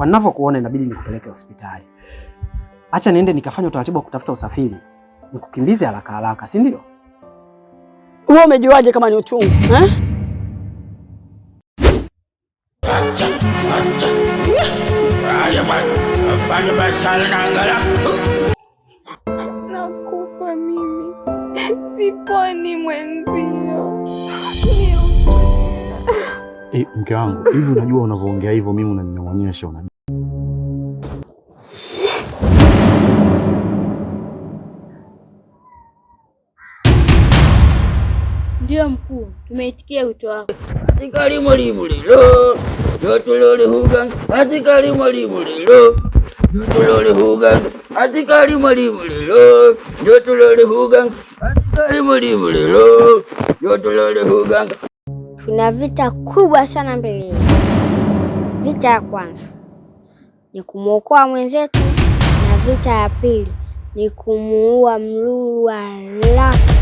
Kwa ninavyokuona inabidi nikupeleke hospitali. Acha niende nikafanya utaratibu wa kutafuta usafiri. Nikukimbize haraka haraka, si ndio? Wewe umejuaje kama ni uchungu, eh? Acha. Haya bwana, afanye biashara na angalau. Nakufa mimi. Siponi mwenzio. Mke wangu, hivi unajua unavyoongea hivyo mimi unaninyong'onyesha unajua. Ndio mkuu, tumeitikia wito wako. Atikali mwalimu lilo, jotulole huganga. Atikali mwalimu lilo, jotulole huganga. Atikali mwalimu lilo, jotulole huganga. Atikali mwalimu lilo, jotulole huganga. Tuna vita kubwa sana mbele yetu. Vita ya kwanza ni kumuokoa mwenzetu na vita ya pili ni kumuua Mlulu haraka.